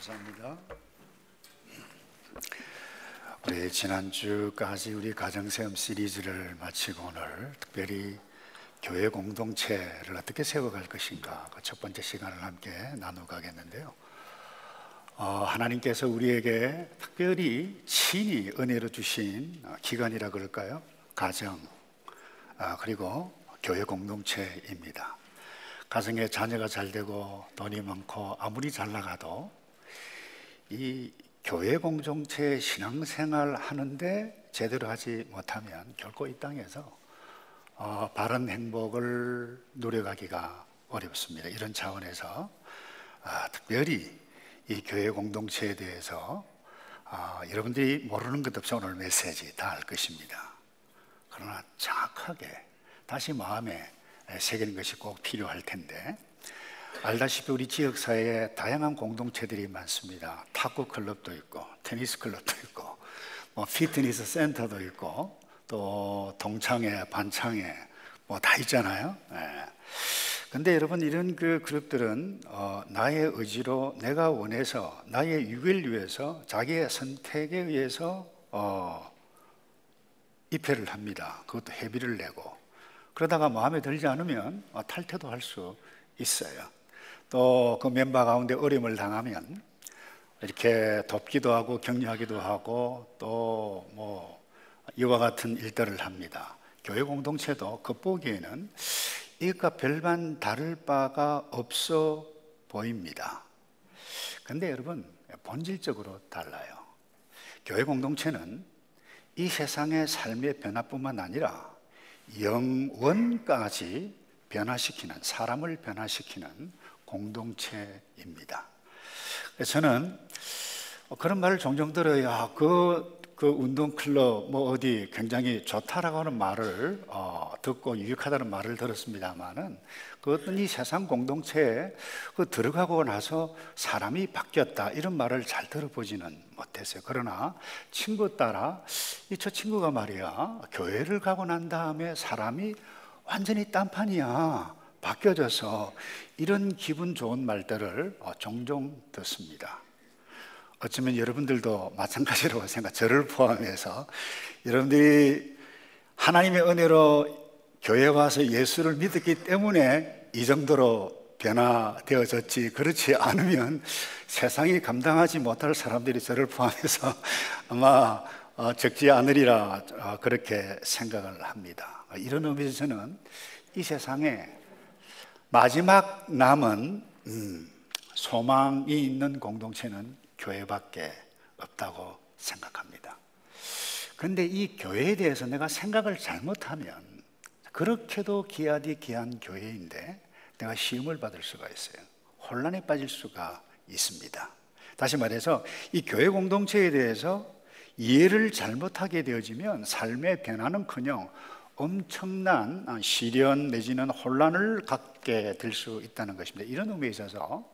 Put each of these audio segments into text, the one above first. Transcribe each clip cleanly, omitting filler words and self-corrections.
감사합니다. 우리 지난주까지 우리 가정세움 시리즈를 마치고 오늘 특별히 교회 공동체를 어떻게 세워갈 것인가 그 첫 번째 시간을 함께 나눠가겠는데요. 하나님께서 우리에게 특별히 친히 은혜로 주신 기관이라 그럴까요? 가정 그리고 교회 공동체입니다. 가정에 자녀가 잘 되고 돈이 많고 아무리 잘 나가도 이 교회 공동체 신앙생활 하는데 제대로 하지 못하면 결코 이 땅에서 바른 행복을 누려가기가 어렵습니다. 이런 차원에서 특별히 이 교회 공동체에 대해서 여러분들이 모르는 것 없이 오늘 메시지 다 알 것입니다. 그러나 정확하게 다시 마음에 새기는 것이 꼭 필요할 텐데, 알다시피 우리 지역사회에 다양한 공동체들이 많습니다. 탁구 클럽도 있고 테니스 클럽도 있고 피트니스 센터도 있고 또 동창회, 반창회 다 있잖아요. 근데 여러분, 이런 그 그룹들은 나의 의지로 내가 원해서 나의 유익을 위해서 자기의 선택에 의해서 입회를 합니다. 그것도 회비를 내고. 그러다가 마음에 들지 않으면 탈퇴도 할 수 있어요. 또 그 멤버 가운데 어려움을 당하면 이렇게 돕기도 하고 격려하기도 하고 또 이와 같은 일들을 합니다. 교회 공동체도 겉보기에는 이것과 별반 다를 바가 없어 보입니다. 그런데 여러분, 본질적으로 달라요. 교회 공동체는 이 세상의 삶의 변화뿐만 아니라 영원까지 변화시키는, 사람을 변화시키는 공동체입니다. 그래서 저는 그런 말을 종종 들어요. 그 운동클럽 어디 굉장히 좋다라고 하는 말을 듣고 유익하다는 말을 들었습니다만은, 그 어떤 이 세상 공동체에 들어가고 나서 사람이 바뀌었다 이런 말을 잘 들어보지는 못했어요. 그러나 친구 따라 저 친구가 말이야, 교회를 가고 난 다음에 사람이 완전히 딴판이야, 바뀌어져서, 이런 기분 좋은 말들을 종종 듣습니다. 어쩌면 여러분들도 마찬가지라고 저를 포함해서 여러분들이 하나님의 은혜로 교회 와서 예수를 믿었기 때문에 이 정도로 변화되어졌지, 그렇지 않으면 세상이 감당하지 못할 사람들이 저를 포함해서 아마 적지 않으리라 그렇게 생각을 합니다. 이런 의미에서 저는 이 세상에 마지막 남은 소망이 있는 공동체는 교회밖에 없다고 생각합니다. 그런데 이 교회에 대해서 내가 생각을 잘못하면, 그렇게도 귀하디 귀한 교회인데 내가 시험을 받을 수가 있어요. 혼란에 빠질 수가 있습니다. 다시 말해서 이 교회 공동체에 대해서 이해를 잘못하게 되어지면 삶의 변화는커녕 엄청난 시련 내지는 혼란을 갖게 될 수 있다는 것입니다. 이런 의미에 있어서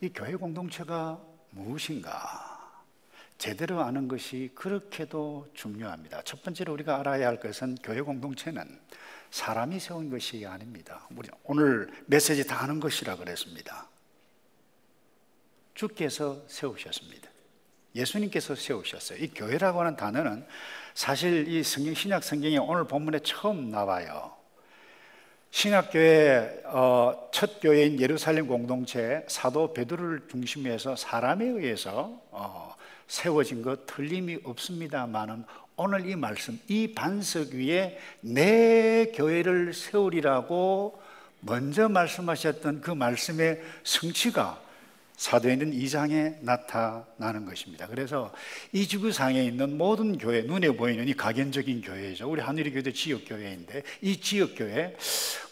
이 교회 공동체가 무엇인가 제대로 아는 것이 그렇게도 중요합니다. 첫 번째로 우리가 알아야 할 것은 교회 공동체는 사람이 세운 것이 아닙니다. 우리 오늘 메시지 다 아는 것이라 그랬습니다. 주께서 세우셨습니다. 예수님께서 세우셨어요. 이 교회라고 하는 단어는 사실 이 신약 성경에 오늘 본문에 처음 나와요. 신약교회 첫 교회인 예루살렘 공동체, 사도 베드로를 중심으로 해서 사람에 의해서 세워진 것 틀림이 없습니다만은, 오늘 이 말씀, 이 반석 위에 내 교회를 세우리라고 먼저 말씀하셨던 그 말씀의 성취가 사도행전 2장에 나타나는 것입니다. 그래서 이 지구상에 있는 모든 교회, 눈에 보이는 이 각연적인 교회죠. 우리 하늘의 교회도 지역교회인데, 이 지역교회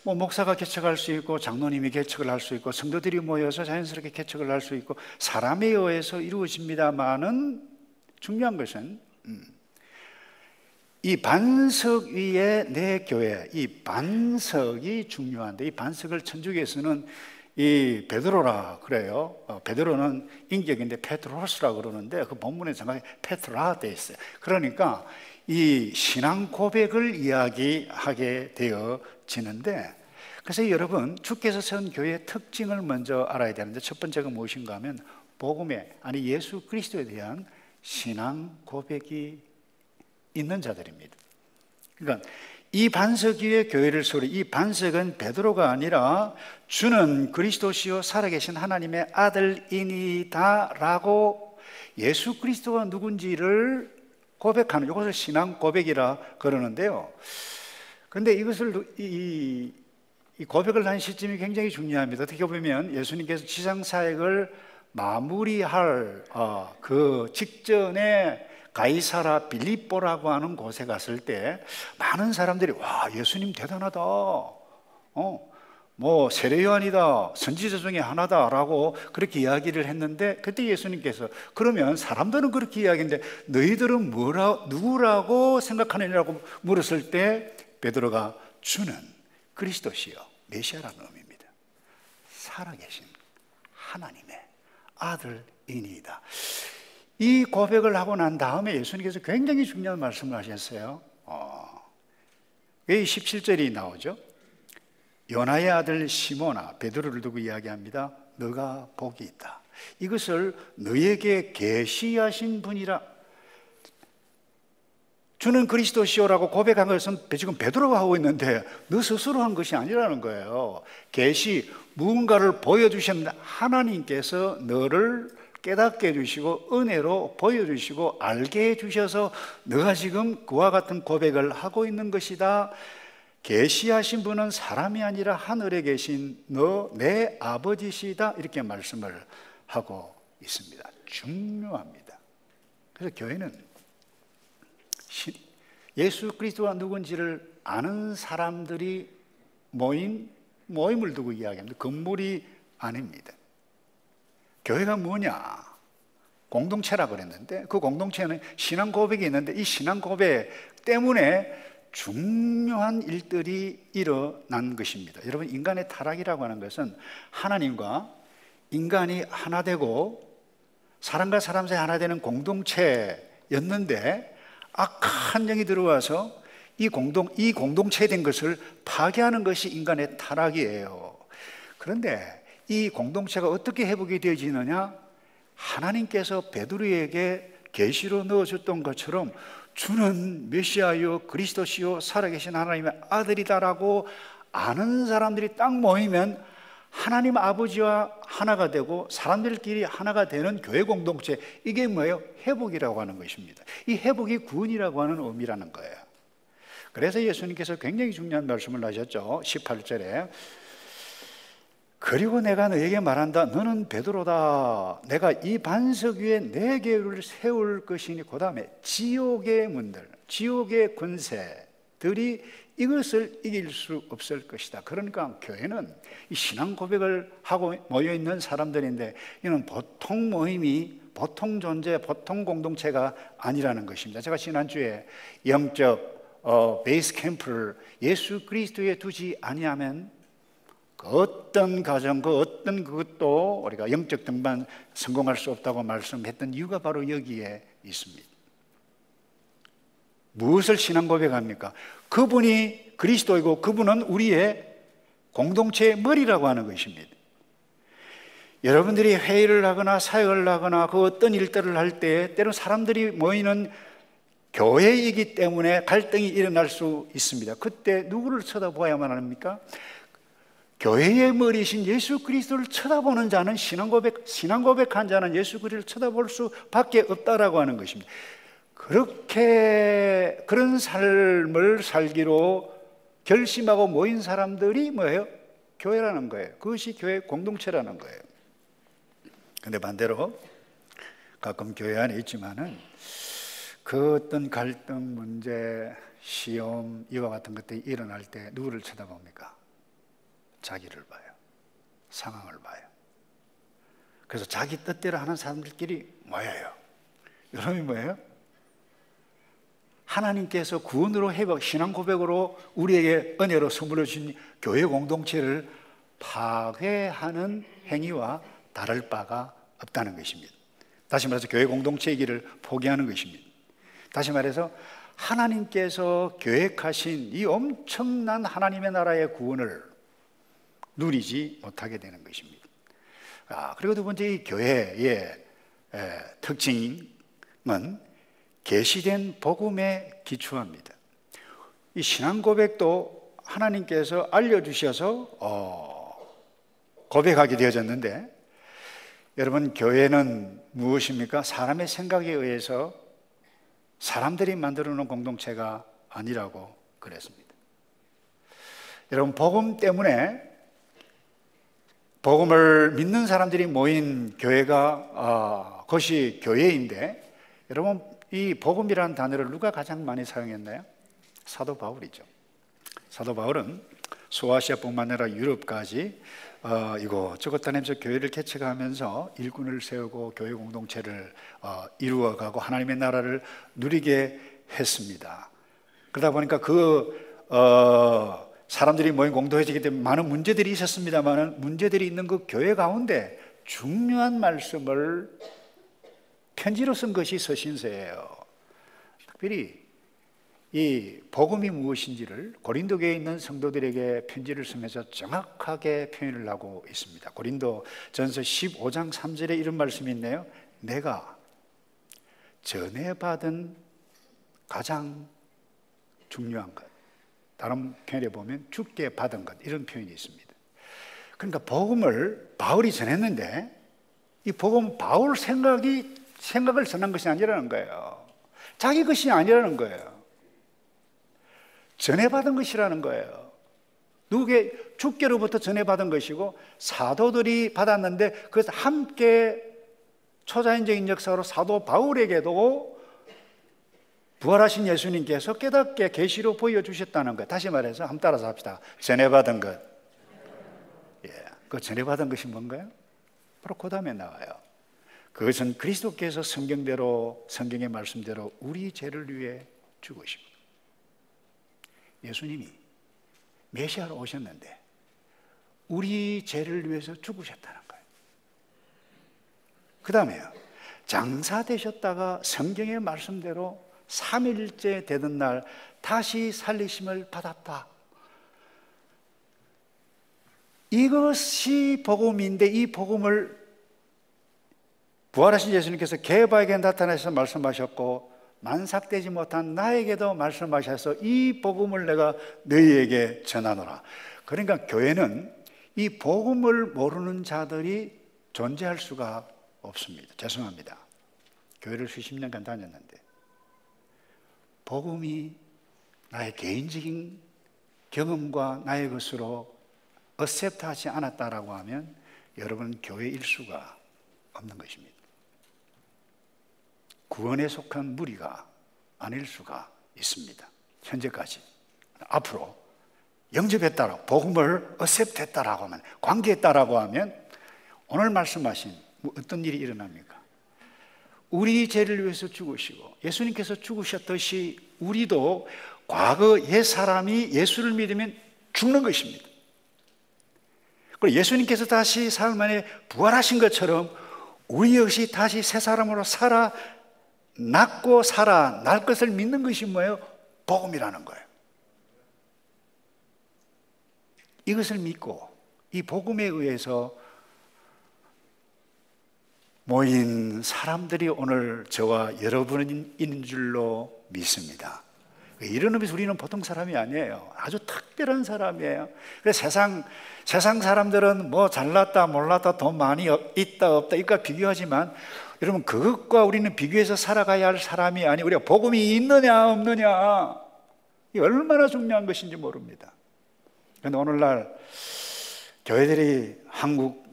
목사가 개척할 수 있고 장로님이 개척을 할 수 있고 성도들이 모여서 자연스럽게 개척을 할 수 있고 사람에 의해서 이루어집니다만은, 중요한 것은 이 반석 위에 내 교회, 이 반석이 중요한데, 이 반석을 천주교에서는 이 베드로라 그래요. 베드로는 인격인데 페트로스라고 그러는데 그 본문에 정확히 페트라 되어 있어요. 그러니까 이 신앙 고백을 이야기하게 되어지는데, 그래서 여러분, 주께서 세운 교회의 특징을 먼저 알아야 되는데, 첫 번째가 무엇인가 하면 복음에, 아니 예수 그리스도에 대한 신앙 고백이 있는 자들입니다. 그러니까 이 반석 위에 교회를 세우리. 이 반석은 베드로가 아니라 주는 그리스도시요 살아계신 하나님의 아들이니다 라고 예수 그리스도가 누군지를 고백하는, 이것을 신앙 고백이라 그러는데요. 그런데 이것을 이 고백을 한 시점이 굉장히 중요합니다. 어떻게 보면 예수님께서 지상사역을 마무리할 그 직전에 가이사라 빌립보라고 하는 곳에 갔을 때 많은 사람들이 와, 예수님 대단하다, 뭐 세례 요한이다, 선지자 중에 하나다라고 그렇게 이야기를 했는데, 그때 예수님께서 그러면 사람들은 그렇게 이야기했는데 너희들은 누구라고 생각하느냐고 물었을 때 베드로가 주는 그리스도시요 메시아라는 의미입니다. 살아계신 하나님의 아들이니이다. 이 고백을 하고 난 다음에 예수님께서 굉장히 중요한 말씀을 하셨어요. 왜 17절이 나오죠? 요나의 아들 시몬아, 베드로를 두고 이야기합니다. 너가 복이 있다. 이것을 너에게 계시하신 분이라. 주는 그리스도시오라고 고백한 것은 지금 베드로가 하고 있는데 너 스스로 한 것이 아니라는 거예요. 계시, 무언가를 보여주셨는데 하나님께서 너를 깨닫게 해주시고 은혜로 보여주시고 알게 해주셔서 너가 지금 그와 같은 고백을 하고 있는 것이다. 계시하신 분은 사람이 아니라 하늘에 계신 너 내 아버지시다. 이렇게 말씀을 하고 있습니다. 중요합니다. 그래서 교회는 예수 그리스도가 누군지를 아는 사람들이 모임을 두고 이야기합니다. 건물이 아닙니다. 교회가 뭐냐? 공동체라고 그랬는데 그 공동체는 신앙 고백이 있는데 이 신앙 고백 때문에 중요한 일들이 일어난 것입니다. 여러분, 인간의 타락이라고 하는 것은 하나님과 인간이 하나 되고 사람과 사람 사이 하나 되는 공동체였는데 악한 영이 들어와서 이 공동체에 된 것을 파괴하는 것이 인간의 타락이에요. 그런데 이 공동체가 어떻게 회복이 되어지느냐? 하나님께서 베드로에게 계시로 넣어줬던 것처럼 주는 메시아요 그리스도시요 살아계신 하나님의 아들이다라고 아는 사람들이 딱 모이면 하나님 아버지와 하나가 되고 사람들끼리 하나가 되는 교회 공동체, 이게 뭐예요? 회복이라고 하는 것입니다. 이 회복이 구원이라고 하는 의미라는 거예요. 그래서 예수님께서 굉장히 중요한 말씀을 하셨죠. 18절에 그리고 내가 너에게 말한다. 너는 베드로다. 내가 이 반석 위에 내 교회를 세울 것이니 그 다음에 지옥의 문들, 지옥의 권세들이 이것을 이길 수 없을 것이다. 그러니까 교회는 이 신앙 고백을 하고 모여있는 사람들인데 이는 보통 모임이, 보통 존재, 보통 공동체가 아니라는 것입니다. 제가 지난주에 영적 베이스 캠프를 예수 그리스도에 두지 아니하면 그 어떤 가정, 그 어떤 그것도 우리가 영적 등반 성공할 수 없다고 말씀했던 이유가 바로 여기에 있습니다. 무엇을 신앙 고백합니까? 그분이 그리스도이고 그분은 우리의 공동체의 머리라고 하는 것입니다. 여러분들이 회의를 하거나 사역을 하거나 그 어떤 일들을 할 때 때로 사람들이 모이는 교회이기 때문에 갈등이 일어날 수 있습니다. 그때 누구를 쳐다보아야만 합니까? 교회의 머리이신 예수 그리스도를 쳐다보는 자는 신앙 고백한 자는 예수 그리스도를 쳐다볼 수밖에 없다라고 하는 것입니다. 그런 삶을 살기로 결심하고 모인 사람들이 뭐예요? 교회라는 거예요. 그것이 교회 공동체라는 거예요. 근데 반대로 가끔 교회 안에 있지만은 그 어떤 갈등, 문제, 시험 이와 같은 것들이 일어날 때 누구를 쳐다봅니까? 자기를 봐요. 상황을 봐요. 그래서 자기 뜻대로 하는 사람들끼리 모여요. 여러분이 뭐예요? 하나님께서 구원으로 회복, 신앙 고백으로 우리에게 은혜로 선물해 주신 교회 공동체를 파괴하는 행위와 다를 바가 없다는 것입니다. 다시 말해서 교회 공동체의 길을 포기하는 것입니다. 다시 말해서 하나님께서 계획하신 이 엄청난 하나님의 나라의 구원을 누리지 못하게 되는 것입니다. 그리고 두 번째, 이 교회의 특징은 계시된 복음에 기초합니다. 이 신앙 고백도 하나님께서 알려주셔서 고백하게 되어졌는데, 여러분, 교회는 무엇입니까? 사람의 생각에 의해서 사람들이 만들어 놓은 공동체가 아니라고 그랬습니다. 여러분, 복음 때문에, 복음을 믿는 사람들이 모인 교회가 그것이 교회인데, 여러분, 이 복음이라는 단어를 누가 가장 많이 사용했나요? 사도 바울이죠. 사도 바울은 소아시아뿐만 아니라 유럽까지 이곳저곳 다니면서 교회를 개척하면서 일꾼을 세우고 교회 공동체를 이루어가고 하나님의 나라를 누리게 했습니다. 그러다 보니까 사람들이 모인 공동체이기 때문에 많은 문제들이 있었습니다만, 문제들이 있는 그 교회 가운데 중요한 말씀을 편지로 쓴 것이 서신서예요. 특별히 이 복음이 무엇인지를 고린도 교회에 있는 성도들에게 편지를 쓰면서 정확하게 표현을 하고 있습니다. 고린도 전서 15장 3절에 이런 말씀이 있네요. 내가 전해받은 가장 중요한 것, 다른 표현에 보면 주께 받은 것, 이런 표현이 있습니다. 그러니까 복음을 바울이 전했는데, 이 복음은 바울 생각을 전한 것이 아니라는 거예요. 자기 것이 아니라는 거예요. 전해받은 것이라는 거예요. 누구에게? 주께로부터 전해받은 것이고, 사도들이 받았는데, 그래서 함께 초자연적인 역사로 사도 바울에게도 부활하신 예수님께서 깨닫게 계시로 보여주셨다는 것. 다시 말해서 한번 따라서 합시다. 전해받은 것. 그 전해받은 것이 뭔가요? 바로 그 다음에 나와요. 그것은 그리스도께서 성경의 말씀대로 우리 죄를 위해 죽으시고, 예수님이 메시아로 오셨는데 우리 죄를 위해서 죽으셨다는 거예요. 그 다음에요, 장사되셨다가 성경의 말씀대로 3일째 되던 날 다시 살리심을 받았다. 이것이 복음인데, 이 복음을 부활하신 예수님께서 게바에게 나타나셔서 말씀하셨고, 만삭되지 못한 나에게도 말씀하셔서 이 복음을 내가 너희에게 전하노라. 그러니까 교회는 이 복음을 모르는 자들이 존재할 수가 없습니다. 죄송합니다. 교회를 수십 년간 다녔는데 복음이 나의 개인적인 경험과 나의 것으로 어셉트하지 않았다라고 하면 여러분, 교회일 수가 없는 것입니다. 구원에 속한 무리가 아닐 수가 있습니다. 현재까지. 앞으로 영접했다라고, 복음을 어셉트했다라고 하면, 관계했다라고 하면 오늘 말씀하신 어떤 일이 일어납니까? 우리 죄를 위해서 죽으시고 예수님께서 죽으셨듯이 우리도 과거 옛사람이 예수를 믿으면 죽는 것입니다. 그리고 예수님께서 다시 사흘 만에 부활하신 것처럼 우리 역시 다시 새 사람으로 살아날 것을 믿는 것이 뭐예요? 복음이라는 거예요. 이것을 믿고 이 복음에 의해서 모인 사람들이 오늘 저와 여러분인 줄로 믿습니다. 이런 의미에서 우리는 보통 사람이 아니에요. 아주 특별한 사람이에요. 그래서 세상 사람들은 뭐 잘났다 몰랐다, 돈 많이 있다 없다 이것과 비교하지만, 여러분, 그것과 우리는 비교해서 살아가야 할 사람이 아니, 우리가 복음이 있느냐 없느냐, 이게 얼마나 중요한 것인지 모릅니다. 그런데 오늘날 교회들이 한국,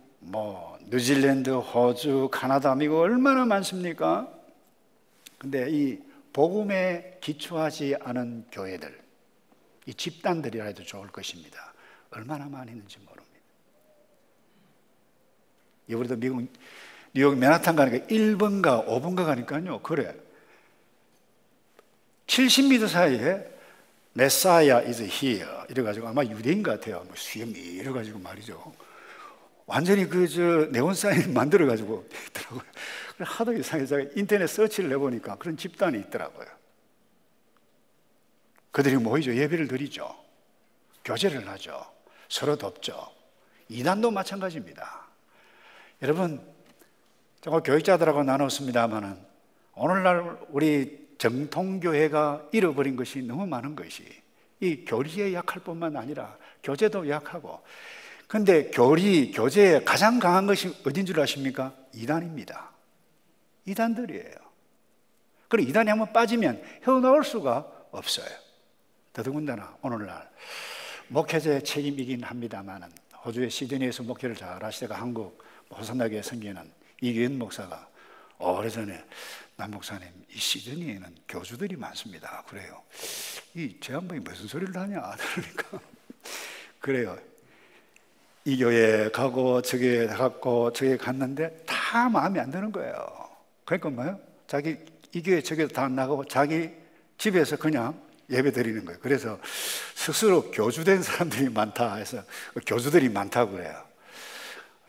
뉴질랜드, 호주, 카나다, 미국 얼마나 많습니까? 근데 이 복음에 기초하지 않은 교회들, 이 집단들이라 해도 좋을 것입니다. 얼마나 많이 있는지 모릅니다. 이번에도 뉴욕 맨하탄 가니까 1번가 5번가 가니까요, 그래 70m 사이에 메사야 is here 이래가지고, 아마 유대인 같아요. 수염이 이래가지고 말이죠, 완전히 네온사인 만들어가지고 있더라고요. 하도 이상해서 인터넷 서치를 해보니까 그런 집단이 있더라고요. 그들이 모이죠. 예배를 드리죠. 교제를 하죠. 서로 돕죠. 이단도 마찬가지입니다. 여러분, 제가 교육자들하고 나눴습니다마는 오늘날 우리 정통교회가 잃어버린 것이 너무 많은 것이 이 교리에 약할 뿐만 아니라 교제도 약하고, 근데 교제에 가장 강한 것이 어딘 줄 아십니까? 이단입니다. 이단들이에요. 그리고 이단이 한번 빠지면 헤어나올 수가 없어요. 더더군다나 오늘날 목회자의 책임이긴 합니다만은 호주의 시드니에서 목회를 잘 하시다가 한국 호산나교에 섬기는 이규현 목사가 오래전에 남 목사님, 이 시드니에는 교주들이 많습니다. 그래요. 제 양반이 무슨 소리를 하냐? 그러니까 그래요. 이 교회 가고 저기 갔고 저기 갔는데 다 마음에 안 드는 거예요. 그러니까 뭐예요? 자기 이 교회 저기 다 나가고 자기 집에서 그냥 예배 드리는 거예요. 그래서 스스로 교주된 사람들이 많다 해서 교주들이 많다고 그래요.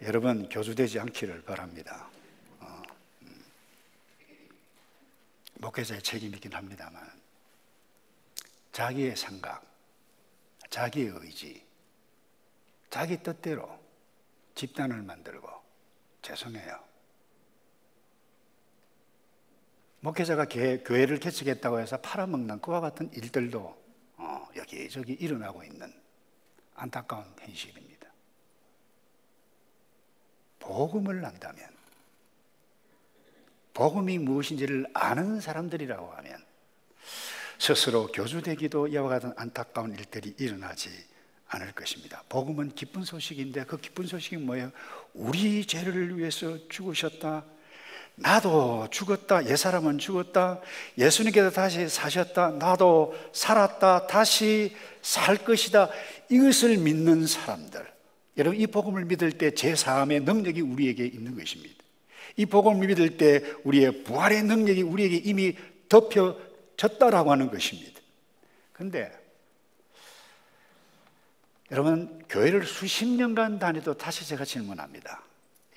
여러분, 교주되지 않기를 바랍니다. 목회자의 책임이긴 합니다만 자기의 생각, 자기의 의지, 자기 뜻대로 집단을 만들고, 죄송해요, 목회자가 교회를 개척했다고 해서 팔아먹는 그와 같은 일들도 여기저기 일어나고 있는 안타까운 현실입니다. 복음을 안다면, 복음이 무엇인지를 아는 사람들이라고 하면 스스로 교주되기도 이와 같은 안타까운 일들이 일어나지 않을 것입니다. 복음은 기쁜 소식인데 그 기쁜 소식이 뭐예요? 우리 죄를 위해서 죽으셨다, 나도 죽었다, 옛사람은 죽었다, 예수님께서 다시 사셨다, 나도 살았다, 다시 살 것이다, 이것을 믿는 사람들, 여러분, 이 복음을 믿을 때 제사함의 능력이 우리에게 있는 것입니다. 이 복음을 믿을 때 우리의 부활의 능력이 우리에게 이미 덮여졌다라고 하는 것입니다. 그런데 여러분, 교회를 수십 년간 다녀도 다시 제가 질문합니다.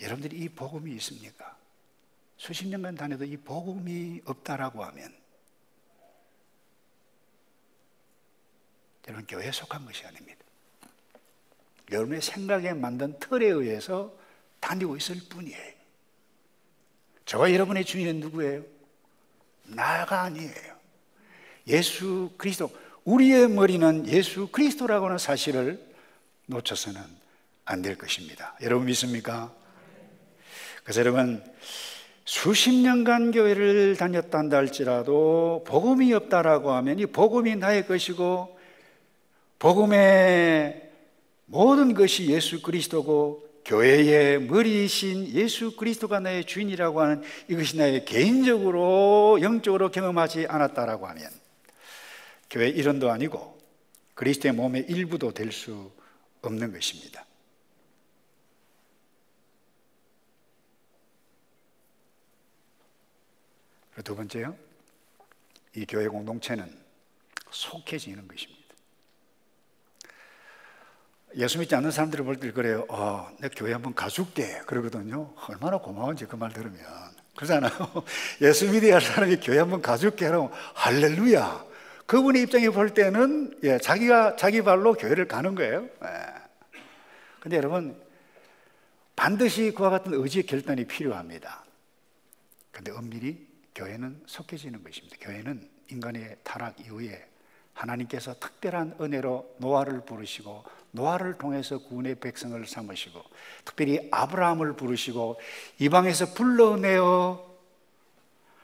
여러분들이 이 복음이 있습니까? 수십 년간 다녀도 이 복음이 없다라고 하면 여러분, 교회에 속한 것이 아닙니다. 여러분의 생각에 만든 틀에 의해서 다니고 있을 뿐이에요. 저와 여러분의 주인은 누구예요? 나가 아니에요. 예수 그리스도. 우리의 머리는 예수 그리스도라고 하는 사실을 놓쳐서는 안 될 것입니다. 여러분 믿습니까? 그래서 여러분, 수십 년간 교회를 다녔다 한다 할지라도 복음이 없다라고 하면 이 복음이 나의 것이고 복음의 모든 것이 예수 그리스도고 교회의 머리이신 예수 그리스도가 나의 주인이라고 하는 이것이 나의 개인적으로 영적으로 경험하지 않았다라고 하면 교회 일원도 아니고 그리스도의 몸의 일부도 될 수 없는 것입니다. 그리고 두 번째요, 이 교회 공동체는 속해지는 것입니다. 예수 믿지 않는 사람들을 볼 때 그래요. 내 교회 한번 가줄게 그러거든요. 얼마나 고마운지 그 말 들으면. 그러잖아요. 예수 믿어야 할 사람이 교회 한번 가줄게 하면 할렐루야. 그분의 입장에 볼 때는 자기가 자기 발로 교회를 가는 거예요. 그런데 여러분, 반드시 그와 같은 의지의 결단이 필요합니다. 그런데 엄밀히 교회는 속해지는 것입니다. 교회는 인간의 타락 이후에 하나님께서 특별한 은혜로 노아를 부르시고 노아를 통해서 구원의 백성을 삼으시고 특별히 아브라함을 부르시고 이방에서 불러내어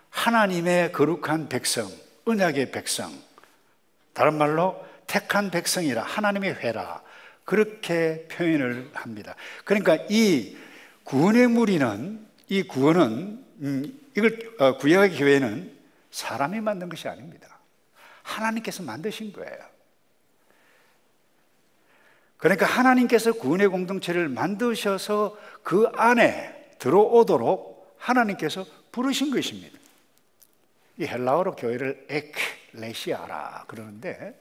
하나님의 거룩한 백성, 언약의 백성, 다른 말로 택한 백성이라, 하나님의 회라, 그렇게 표현을 합니다. 그러니까 이 구원의 무리는, 이 구원은, 이걸 구약의 교회는 사람이 만든 것이 아닙니다. 하나님께서 만드신 거예요. 그러니까 하나님께서 구원의 공동체를 만드셔서 그 안에 들어오도록 하나님께서 부르신 것입니다. 이 헬라어로 교회를 에클레시아라 그러는데,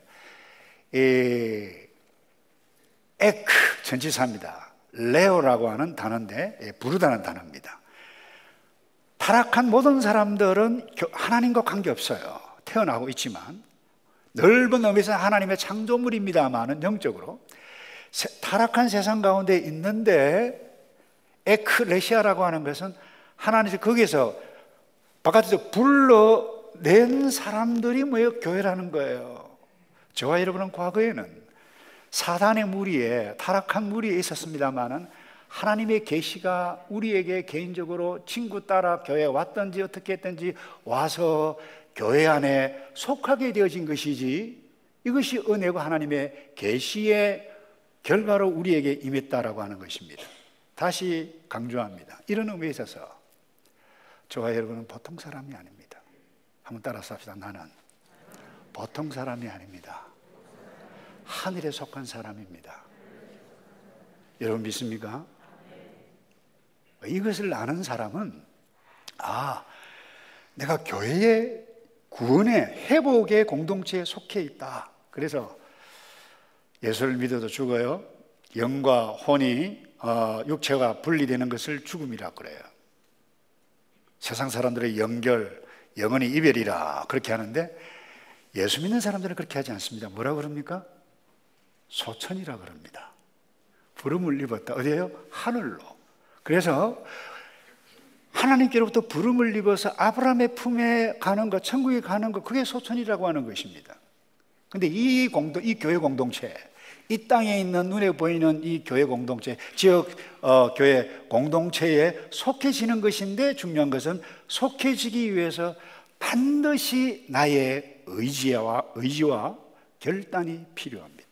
에크 전치사입니다. 레오라고 하는 단어인데 부르다는 단어입니다. 타락한 모든 사람들은 하나님과 관계없어요. 태어나고 있지만 넓은 의미에서 하나님의 창조물입니다만은 영적으로 타락한 세상 가운데 있는데 에클레시아라고 하는 것은 하나님께서 거기에서 바깥에서 불러낸 사람들이 모여 교회라는 거예요. 저와 여러분은 과거에는 사단의 무리에, 타락한 무리에 있었습니다마는 하나님의 계시가 우리에게 개인적으로 친구 따라 교회에 왔든지 어떻게 했든지 와서 교회 안에 속하게 되어진 것이지, 이것이 은혜고 하나님의 계시의 결과로 우리에게 임했다라고 하는 것입니다. 다시 강조합니다. 이런 의미에 있어서 저와 여러분은 보통 사람이 아닙니다. 한번 따라서 합시다. 나는 보통 사람이 아닙니다. 하늘에 속한 사람입니다. 여러분 믿습니까? 이것을 아는 사람은 내가 교회의 구원의 회복의 공동체에 속해 있다. 그래서 예수를 믿어도 죽어요. 영과 혼이 육체가 분리되는 것을 죽음이라고 그래요. 세상 사람들의 연결, 영원히 이별이라 그렇게 하는데 예수 믿는 사람들은 그렇게 하지 않습니다. 뭐라고 그럽니까? 소천이라 그럽니다. 부름을 입었다. 어디예요? 하늘로. 그래서 하나님께로부터 부름을 입어서 아브라함의 품에 가는 것, 천국에 가는 것, 그게 소천이라고 하는 것입니다. 그런데 이 교회 공동체, 이 땅에 있는 눈에 보이는 이 교회 공동체, 즉 교회 공동체에 속해지는 것인데, 중요한 것은 속해지기 위해서 반드시 나의 의지와 결단이 필요합니다.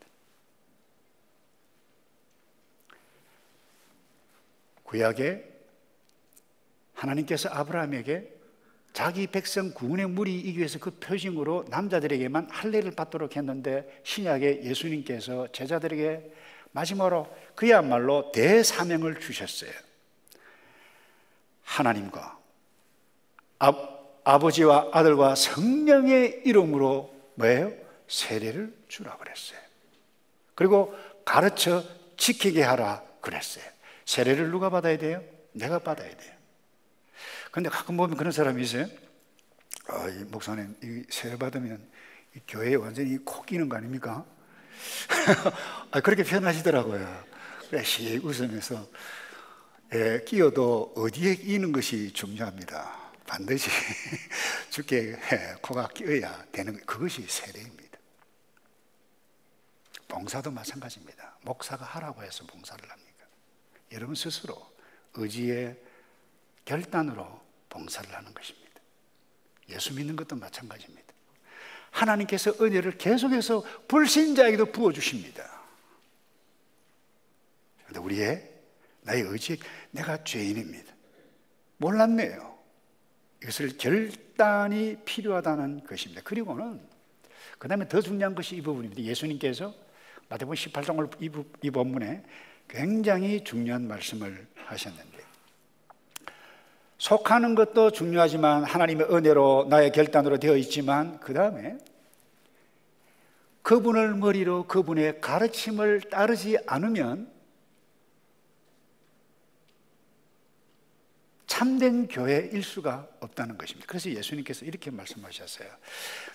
구약에 하나님께서 아브라함에게 자기 백성 구원의 물이 이기 위해서 그 표징으로 남자들에게만 할례를 받도록 했는데, 신약에 예수님께서 제자들에게 마지막으로 그야말로 대사명을 주셨어요. 하나님과 아버지와 아들과 성령의 이름으로 뭐예요? 세례를 주라 그랬어요. 그리고 가르쳐 지키게 하라 그랬어요. 세례를 누가 받아야 돼요? 내가 받아야 돼요. 그런데 가끔 보면 그런 사람이 있어요. 이 목사님, 이 세례 받으면 이 교회에 완전히 코 끼는 거 아닙니까? 그렇게 표현하시더라고요. 그래, 씩 웃으면서 끼어도 어디에 끼는 것이 중요합니다. 반드시 주께 코가 끼어야 되는 것, 그것이 세례입니다. 봉사도 마찬가지입니다. 목사가 하라고 해서 봉사를 합니까? 여러분 스스로 의지의 결단으로 봉사를 하는 것입니다. 예수 믿는 것도 마찬가지입니다. 하나님께서 은혜를 계속해서 불신자에게도 부어주십니다. 그런데 나의 의지, 내가 죄인입니다. 몰랐네요. 이것을 결단이 필요하다는 것입니다. 그리고는 그 다음에 더 중요한 것이 이 부분입니다. 예수님께서 마태복음 18장 이 본문에 굉장히 중요한 말씀을 하셨는데, 속하는 것도 중요하지만 하나님의 은혜로 나의 결단으로 되어 있지만, 그 다음에 그분을 머리로 그분의 가르침을 따르지 않으면 참된 교회일 수가 없다는 것입니다. 그래서 예수님께서 이렇게 말씀하셨어요.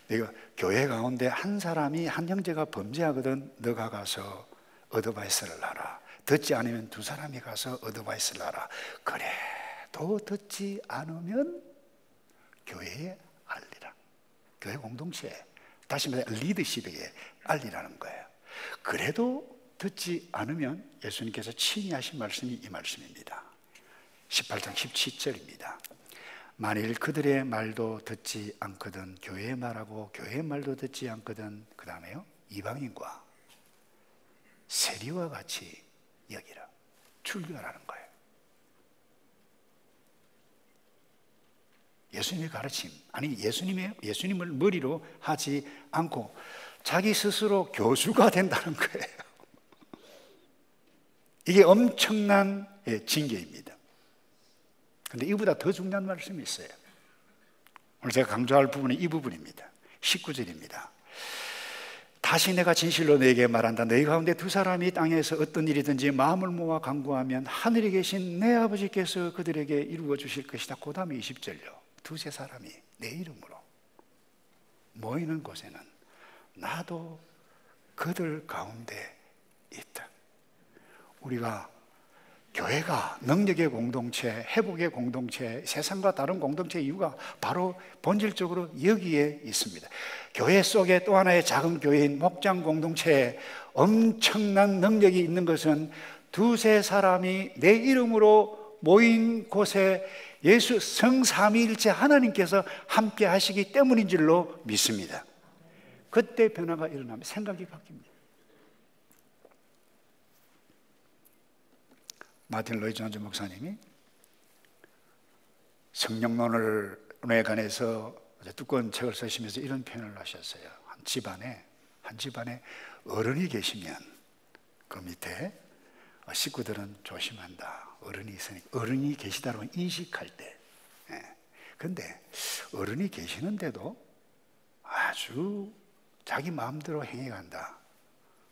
내가 교회 가운데 한 사람이, 한 형제가 범죄하거든 너가 가서 어드바이스를 하라. 듣지 않으면 두 사람이 가서 어드바이스를 하라. 그래도 듣지 않으면 교회에 알리라. 교회 공동체에, 다시 말해 리더십에게 알리라는 거예요. 그래도 듣지 않으면 예수님께서 친히 하신 말씀이 이 말씀입니다. 18장 17절입니다. 만일 그들의 말도 듣지 않거든 교회의 말하고 교회의 말도 듣지 않거든, 그 다음에요, 이방인과 세리와 같이 여기라. 출교하라는 거예요. 예수님의 가르침, 아니 예수님을 머리로 하지 않고 자기 스스로 교수가 된다는 거예요. 이게 엄청난 징계입니다. 그런데 이보다 더 중요한 말씀이 있어요. 오늘 제가 강조할 부분은 이 부분입니다. 19절입니다. 다시 내가 진실로 너에게 말한다. 너희 가운데 두 사람이 땅에서 어떤 일이든지 마음을 모아 간구하면 하늘에 계신 내 아버지께서 그들에게 이루어 주실 것이다. 그 다음에 20절요. 두세 사람이 내 이름으로 모이는 곳에는 나도 그들 가운데 있다. 우리가 교회가 능력의 공동체, 회복의 공동체, 세상과 다른 공동체의 이유가 바로 본질적으로 여기에 있습니다. 교회 속에 또 하나의 작은 교회인 목장 공동체에 엄청난 능력이 있는 것은 두세 사람이 내 이름으로 모인 곳에 예수 성삼위일체 하나님께서 함께 하시기 때문인 줄로 믿습니다. 그때 변화가 일어나면 생각이 바뀝니다. 마틴 로이드 존스 목사님이 성령론에 관해서 두꺼운 책을 쓰시면서 이런 표현을 하셨어요. 한 집안에 어른이 계시면 그 밑에 식구들은 조심한다. 어른이 있으니까, 어른이 계시다고 인식할 때. 근데 어른이 계시는데도 아주 자기 마음대로 행해간다.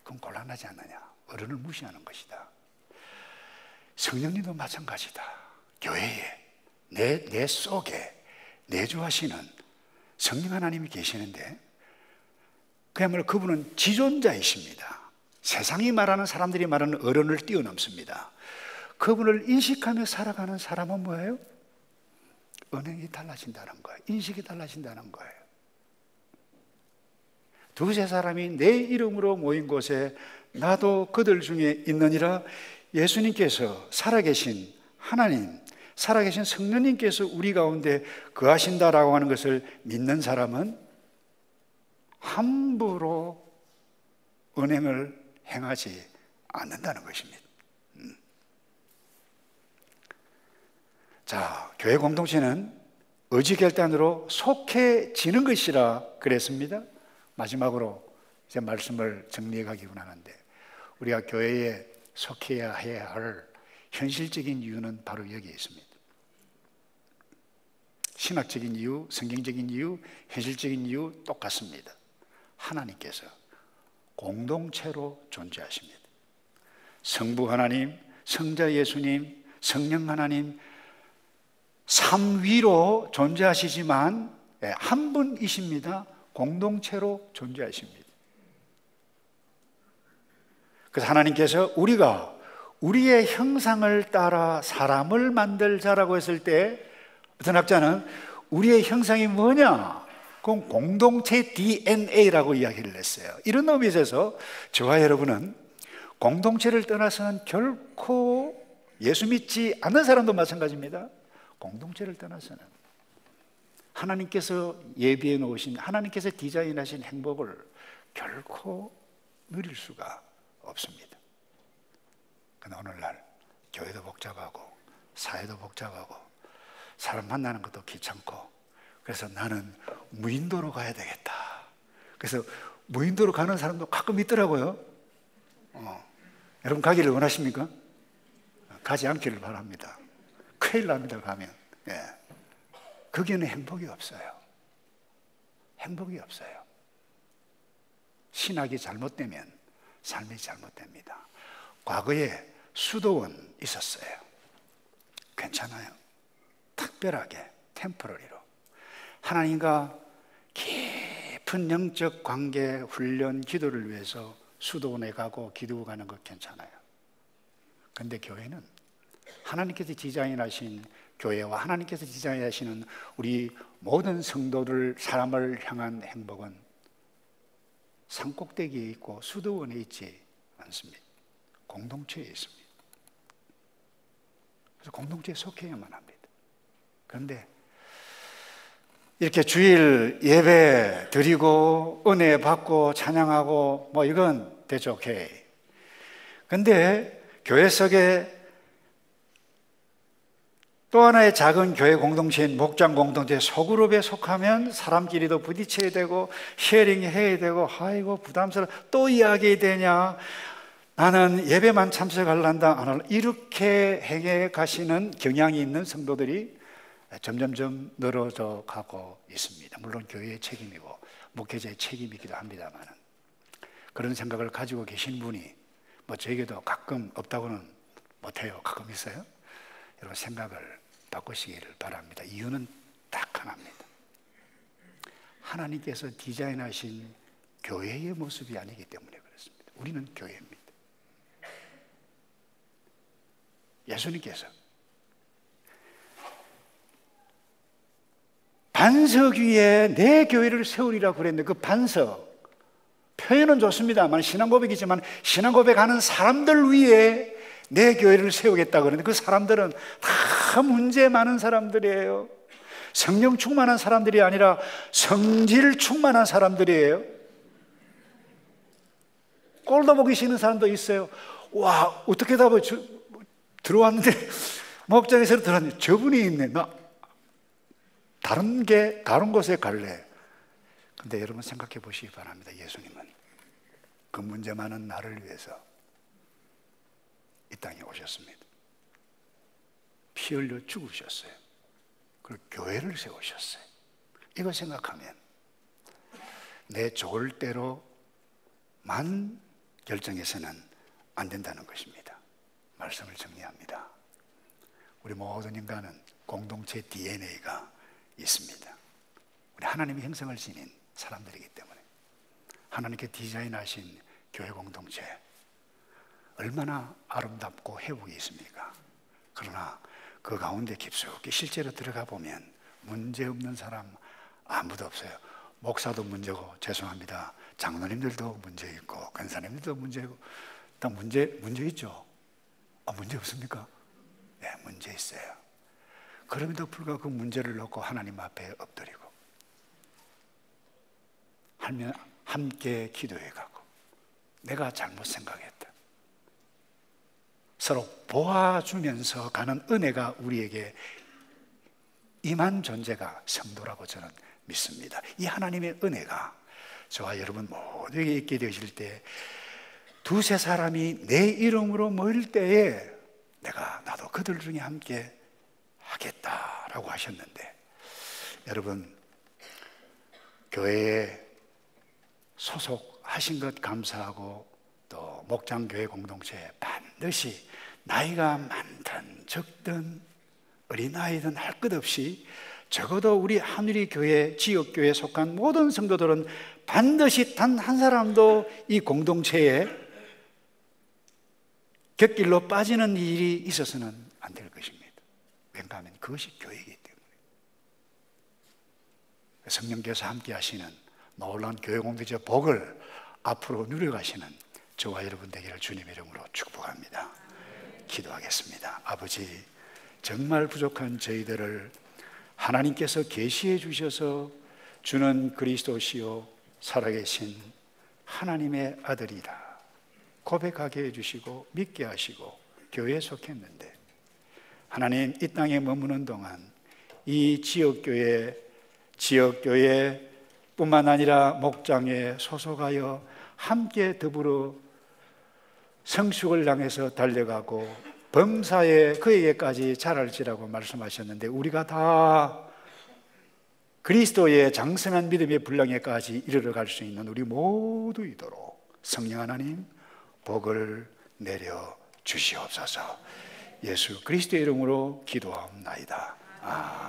그럼 곤란하지 않느냐? 어른을 무시하는 것이다. 성령님도 마찬가지다. 교회에 내 속에 내주하시는 성령 하나님이 계시는데 그야말로 그분은 지존자이십니다. 세상이 말하는, 사람들이 말하는 어른을 뛰어넘습니다. 그분을 인식하며 살아가는 사람은 뭐예요? 은행이 달라진다는 거예요. 인식이 달라진다는 거예요. 두세 사람이 내 이름으로 모인 곳에 나도 그들 중에 있느니라. 예수님께서 살아계신 하나님, 살아계신 성령님께서 우리 가운데 거하신다라고 하는 것을 믿는 사람은 함부로 은행을 행하지 않는다는 것입니다. 자, 교회 공동체는 의지결단으로 속해지는 것이라 그랬습니다. 마지막으로 이제 말씀을 정리해 가기 원하는데, 우리가 교회에 속해야 해야 할 현실적인 이유는 바로 여기에 있습니다. 신학적인 이유, 성경적인 이유, 현실적인 이유 똑같습니다. 하나님께서 공동체로 존재하십니다. 성부 하나님, 성자 예수님, 성령 하나님 삼위로 존재하시지만 한 분이십니다. 공동체로 존재하십니다. 그래서 하나님께서 우리가 우리의 형상을 따라 사람을 만들자라고 했을 때 어떤 학자는 우리의 형상이 뭐냐? 그건 공동체 DNA라고 이야기를 했어요. 이런 의미에서 저와 여러분은 공동체를 떠나서는 결코, 예수 믿지 않는 사람도 마찬가지입니다. 공동체를 떠나서는 하나님께서 예비해 놓으신, 하나님께서 디자인하신 행복을 결코 누릴 수가 없습니다. 그런데 오늘날 교회도 복잡하고 사회도 복잡하고 사람 만나는 것도 귀찮고, 그래서 나는 무인도로 가야 되겠다. 그래서 무인도로 가는 사람도 가끔 있더라고요. 여러분 가기를 원하십니까? 가지 않기를 바랍니다. 큰일 납니다, 가면. 거기에는 행복이 없어요. 행복이 없어요. 신학이 잘못되면 삶이 잘못됩니다. 과거에 수도원 있었어요. 괜찮아요. 특별하게 템포러리로 하나님과 깊은 영적 관계, 훈련, 기도를 위해서 수도원에 가고 기도하고 가는 것 괜찮아요. 그런데 교회는 하나님께서 디자인하신 교회와 하나님께서 디자인하시는 우리 모든 성도들, 사람을 향한 행복은 산꼭대기에 있고 수도원에 있지 않습니다. 공동체에 있습니다. 그래서 공동체에 속해야만 합니다. 그런데 이렇게 주일 예배 드리고 은혜 받고 찬양하고 뭐 이건 대체 오케이. 근데 교회 속에 또 하나의 작은 교회 공동체인 목장 공동체 소그룹에 속하면 사람끼리도 부딪혀야 되고 쉐어링해야 되고, 아이고 부담스러워, 또 이야기 되냐, 나는 예배만 참석할란다 안 할라, 이렇게 행해 가시는 경향이 있는 성도들이 점점점 늘어져 가고 있습니다. 물론 교회의 책임이고 목회자의 책임이기도 합니다만, 그런 생각을 가지고 계신 분이 뭐 저에게도 가끔 없다고는 못해요. 가끔 있어요. 여러분 생각을 바꾸시기를 바랍니다. 이유는 딱 하나입니다. 하나님께서 디자인하신 교회의 모습이 아니기 때문에 그렇습니다. 우리는 교회입니다. 예수님께서 반석 위에 내 교회를 세우리라고 그랬는데, 그 반석 표현은 좋습니다만 신앙 고백이지만 신앙 고백하는 사람들 위에 내 교회를 세우겠다 그러는데, 그 사람들은 다 문제 많은 사람들이에요. 성령 충만한 사람들이 아니라 성질 충만한 사람들이에요. 꼴도 보기 싫은 사람도 있어요. 와, 어떻게 다 들어왔는데 목장에서 들었는데 저분이 있네. 나 다른 곳에 갈래. 근데 여러분 생각해 보시기 바랍니다. 예수님은 그 문제 많은 나를 위해서 이 땅에 오셨습니다. 피 흘려 죽으셨어요. 그리고 교회를 세우셨어요. 이거 생각하면 내 좋을 대로만 결정해서는 안 된다는 것입니다. 말씀을 정리합니다. 우리 모든 인간은 공동체 DNA가 있습니다. 우리 하나님의 형상을 지닌 사람들이기 때문에 하나님께 디자인하신 교회 공동체 얼마나 아름답고 회복이 있습니까? 그러나 그 가운데 깊숙이 실제로 들어가 보면 문제없는 사람 아무도 없어요. 목사도 문제고, 죄송합니다, 장로님들도 문제 있고, 권사님들도 문제 있고, 다 문제 있죠? 문제 없습니까? 네, 문제 있어요. 그럼에도 불구하고 그 문제를 놓고 하나님 앞에 엎드리고 함께 기도해가고, 내가 잘못 생각했다, 서로 보아주면서 가는 은혜가 우리에게 임한 존재가 성도라고 저는 믿습니다. 이 하나님의 은혜가 저와 여러분 모두에게 있게 되실 때, 두세 사람이 내 이름으로 모일 때에 나도 그들 중에 함께 하겠다라고 하셨는데, 여러분 교회에 소속하신 것 감사하고, 또 목장교회 공동체에 반드시 나이가 많든 적든 어린아이든 할 것 없이 적어도 우리 하늘이 교회, 지역교회에 속한 모든 성도들은 반드시 단 한 사람도 이 공동체에 곁길로 빠지는 일이 있어서는 안 될 것입니다. 왜냐하면 그것이 교회이기 때문에. 성령께서 함께 하시는 놀라운 교회 공동체 복을 앞으로 누려가시는 저와 여러분 되기를 주님의 이름으로 축복합니다. 기도하겠습니다. 아버지, 정말 부족한 저희들을 하나님께서 계시해 주셔서 주는 그리스도시요 살아계신 하나님의 아들이라 고백하게 해주시고 믿게 하시고 교회에 속했는데, 하나님 이 땅에 머무는 동안 이 지역교회 뿐만 아니라 목장에 소속하여 함께 더불어 성숙을 향해서 달려가고 범사에 그에게까지 자랄지라고 말씀하셨는데, 우리가 다 그리스도의 장성한 믿음의 분량에까지 이르러갈 수 있는 우리 모두이도록 성령 하나님 복을 내려 주시옵소서. 예수 그리스도의 이름으로 기도하옵나이다. 아멘.